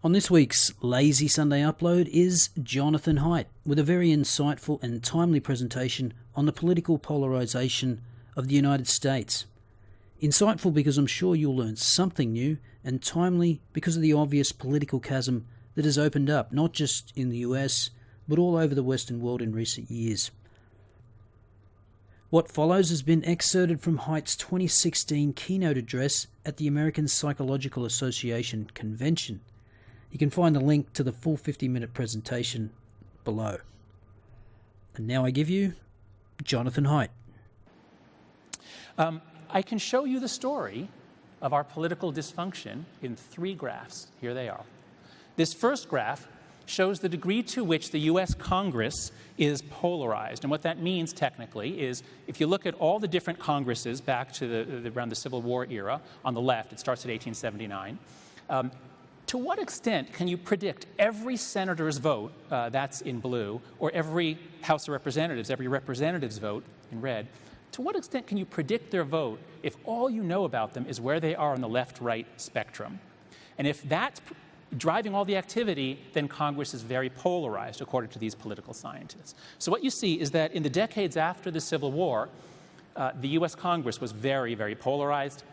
On this week's Lazy Sunday Upload is Jonathan Haidt with a very insightful and timely presentation on the political polarization of the United States. Insightful because I'm sure you'll learn something new, and timely because of the obvious political chasm that has opened up, not just in the US, but all over the Western world in recent years. What follows has been excerpted from Haidt's 2016 keynote address at the American Psychological Association convention. You can find the link to the full 50-minute presentation below. And now I give you Jonathan Haidt. I can show you the story of our political dysfunction in 3 graphs. Here they are. This first graph shows the degree to which the U.S. Congress is polarized. And what that means technically is if you look at all the different Congresses back to around the Civil War era, on the left, it starts at 1879, to what extent can you predict every senator's vote, that's in blue, or every House of Representatives, every representative's vote in red, to what extent can you predict their vote if all you know about them is where they are on the left-right spectrum? And if that's driving all the activity, then Congress is very polarized, according to these political scientists. So what you see is that in the decades after the Civil War, the U.S. Congress was very, very polarized.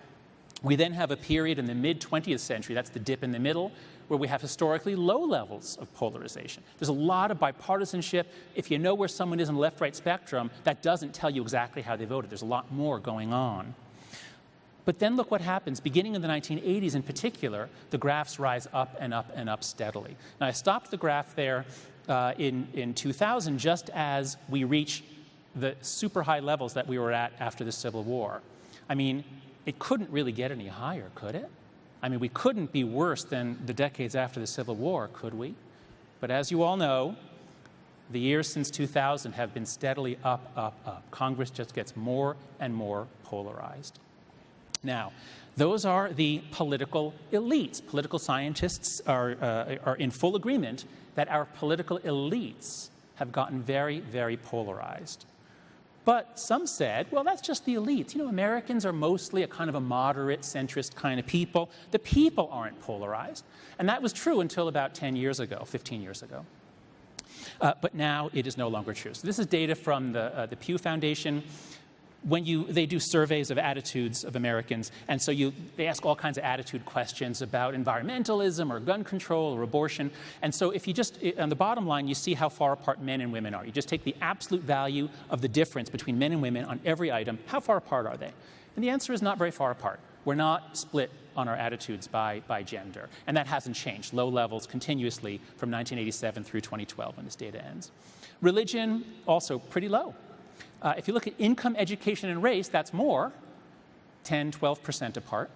We then have a period in the mid-20th century, that's the dip in the middle, where we have historically low levels of polarization. There's a lot of bipartisanship. If you know where someone is on the left-right spectrum, that doesn't tell you exactly how they voted. There's a lot more going on. But then look what happens. Beginning in the 1980s in particular, the graphs rise up and up and up steadily. Now, I stopped the graph there in 2000 just as we reach the super high levels that we were at after the Civil War. I mean, it couldn't really get any higher, could it? I mean, we couldn't be worse than the decades after the Civil War, could we? But as you all know, the years since 2000 have been steadily up, up, up. Congress just gets more and more polarized. Now, those are the political elites. Political scientists are in full agreement that our political elites have gotten very, very polarized. But some said, well, that's just the elites. You know, Americans are mostly a kind of a moderate, centrist kind of people. The people aren't polarized. And that was true until about 10 years ago, 15 years ago. But now it is no longer true. So this is data from the Pew Foundation. They do surveys of attitudes of Americans, and so they ask all kinds of attitude questions about environmentalism or gun control or abortion. And so if you just, on the bottom line, you see how far apart men and women are. You just take the absolute value of the difference between men and women on every item. How far apart are they? And the answer is not very far apart. We're not split on our attitudes by gender, and that hasn't changed. Low levels continuously from 1987 through 2012 when this data ends. Religion, also pretty low. If you look at income, education, and race, that's more, 10, 12% apart.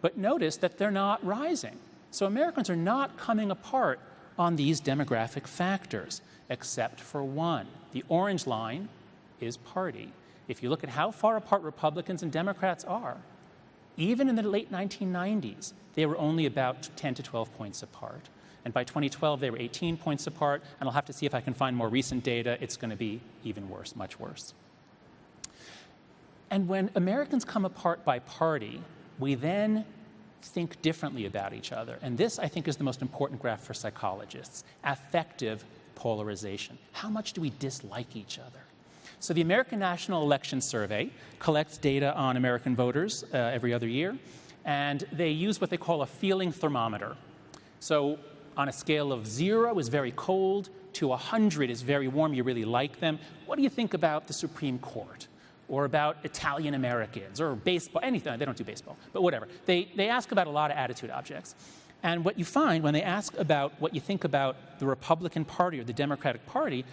But notice that they're not rising. So Americans are not coming apart on these demographic factors, except for one. The orange line is party. If you look at how far apart Republicans and Democrats are, even in the late 1990s, they were only about 10 to 12 points apart. And by 2012, they were 18 points apart, and I'll have to see if I can find more recent data. It's going to be even worse, much worse. And when Americans come apart by party, we then think differently about each other. And this, I think, is the most important graph for psychologists, affective polarization. How much do we dislike each other? So the American National Election Survey collects data on American voters every other year, and they use what they call a feeling thermometer. So on a scale of 0 is very cold to 100 is very warm, you really like them. What do you think about the Supreme Court? Or about Italian Americans, or baseball, anything. They don't do baseball, but whatever. They ask about a lot of attitude objects. And what you find when they ask about what you think about the Republican Party or the Democratic Party,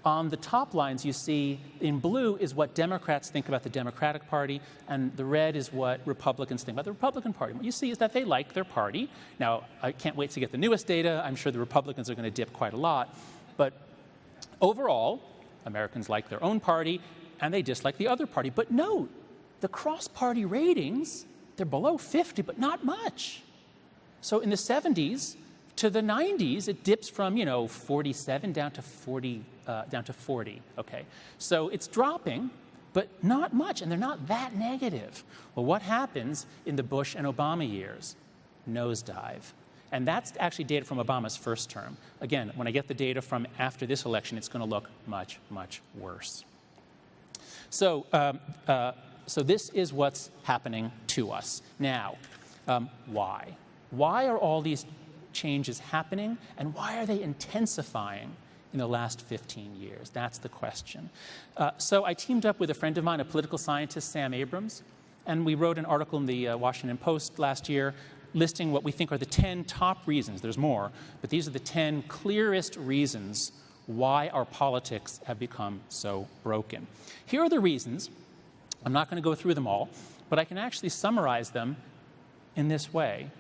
on the top lines you see in blue is what Democrats think about the Democratic Party, and the red is what Republicans think about the Republican Party. What you see is that they like their party. Now, I can't wait to get the newest data. I'm sure the Republicans are going to dip quite a lot. But overall, Americans like their own party, and they dislike the other party. But note, the cross-party ratings, they're below 50, but not much. So in the 70s to the 90s, it dips from, 47 down to 40, okay? So it's dropping, but not much, and they're not that negative. Well, what happens in the Bush and Obama years? Nosedive. And that's actually data from Obama's first term. Again, when I get the data from after this election, it's going to look much, much worse. So this is what's happening to us. Now, why? Why are all these changes happening, and why are they intensifying in the last 15 years? That's the question. So I teamed up with a friend of mine, a political scientist, Sam Abrams, and we wrote an article in the Washington Post last year listing what we think are the 10 top reasons. There's more, but these are the 10 clearest reasons why our politics have become so broken. Here are the reasons. I'm not going to go through them all, but I can actually summarize them in this way.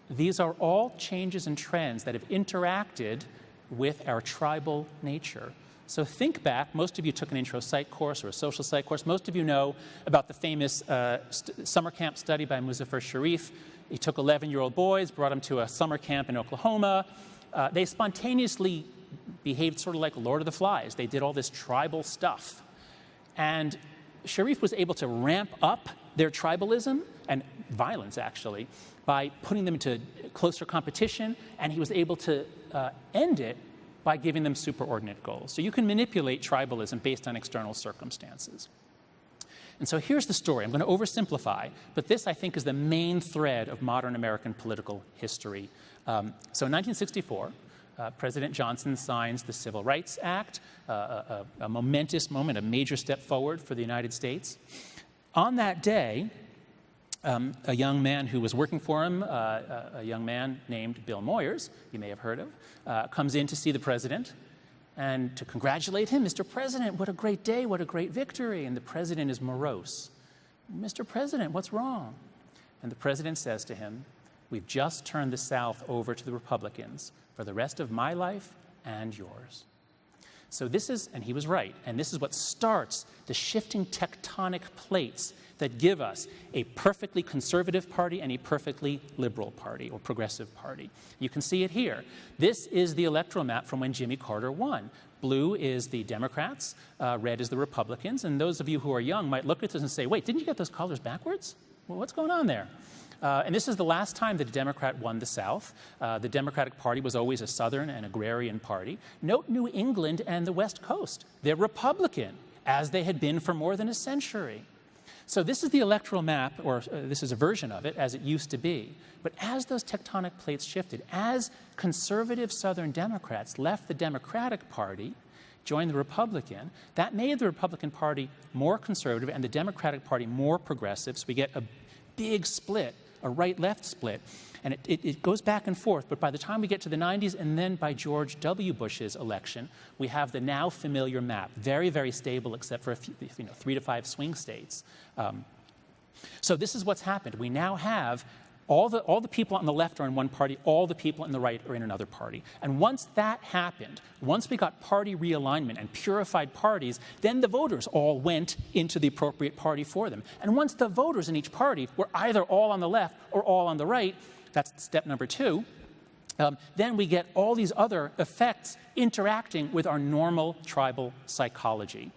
These are all changes and trends that have interacted with our tribal nature. So think back, most of you took an intro psych course or a social psych course. Most of you know about the famous summer camp study by Muzaffar Sharif. He took 11-year-old boys, brought them to a summer camp in Oklahoma. They spontaneously behaved sort of like Lord of the Flies. They did all this tribal stuff. And Sharif was able to ramp up their tribalism and violence, actually, by putting them into closer competition, and he was able to end it by giving them superordinate goals. So you can manipulate tribalism based on external circumstances. And so here's the story. I'm going to oversimplify, but this, I think, is the main thread of modern American political history. So in 1964, President Johnson signs the Civil Rights Act, a momentous moment, a major step forward for the United States. On that day, a young man who was working for him, a young man named Bill Moyers, you may have heard of, comes in to see the president and to congratulate him. Mr. President, what a great day, what a great victory. And the president is morose. Mr. President, what's wrong? And the president says to him, we've just turned the South over to the Republicans for the rest of my life and yours. So this is, and he was right, and this is what starts the shifting tectonic plates that give us a perfectly conservative party and a perfectly liberal party or progressive party. You can see it here. This is the electoral map from when Jimmy Carter won. Blue is the Democrats, red is the Republicans, and those of you who are young might look at this and say, wait, didn't you get those colors backwards? Well, what's going on there? And this is the last time that a Democrat won the South. The Democratic Party was always a Southern and agrarian party. Note New England and the West Coast. They're Republican, as they had been for more than a century. So this is the electoral map, or this is a version of it, as it used to be. But as those tectonic plates shifted, as conservative Southern Democrats left the Democratic Party, joined the Republican, that made the Republican Party more conservative and the Democratic Party more progressive. So we get a big split, a right-left split. And it goes back and forth, but by the time we get to the 90s and then by George W. Bush's election, we have the now familiar map, very, very stable except for a few, 3 to 5 swing states. So this is what's happened. We now have all the people on the left are in one party, all the people on the right are in another party. And once that happened, once we got party realignment and purified parties, then the voters all went into the appropriate party for them. And once the voters in each party were either all on the left or all on the right, that's step number 2, then we get all these other effects interacting with our normal tribal psychology.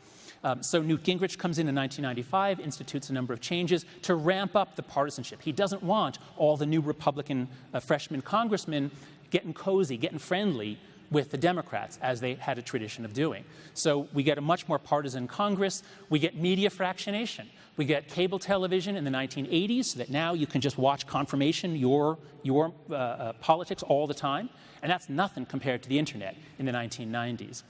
So Newt Gingrich comes in 1995, institutes a number of changes to ramp up the partisanship. He doesn't want all the new Republican freshman congressmen getting cozy, getting friendly with the Democrats, as they had a tradition of doing. So we get a much more partisan Congress. We get media fractionation. We get cable television in the 1980s, so that now you can just watch confirmation, your politics all the time. And that's nothing compared to the internet in the 1990s.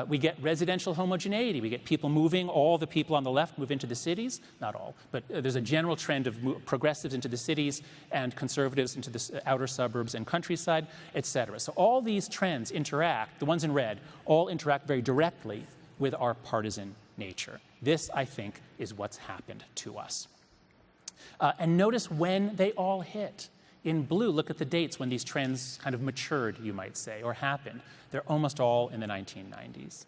We get residential homogeneity. We get people moving, all the people on the left move into the cities. Not all, but there's a general trend of progressives into the cities and conservatives into the outer suburbs and countryside, et cetera. So all these trends interact, the ones in red, all interact very directly with our partisan nature. This, I think, is what's happened to us. And notice when they all hit. In blue, look at the dates when these trends kind of matured, you might say, or happened. They're almost all in the 1990s.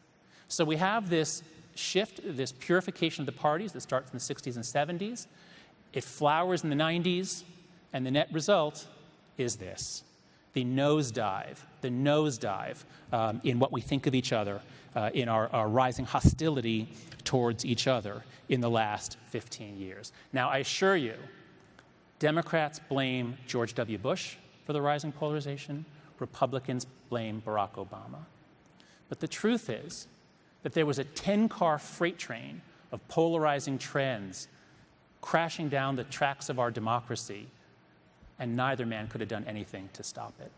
So we have this shift, this purification of the parties that starts in the 60s and 70s. It flowers in the 90s, and the net result is this, the nosedive in what we think of each other, in our rising hostility towards each other in the last 15 years. Now, I assure you, Democrats blame George W. Bush. for the rising polarization. Republicans blame Barack Obama. But the truth is that there was a 10-car freight train of polarizing trends crashing down the tracks of our democracy, and neither man could have done anything to stop it.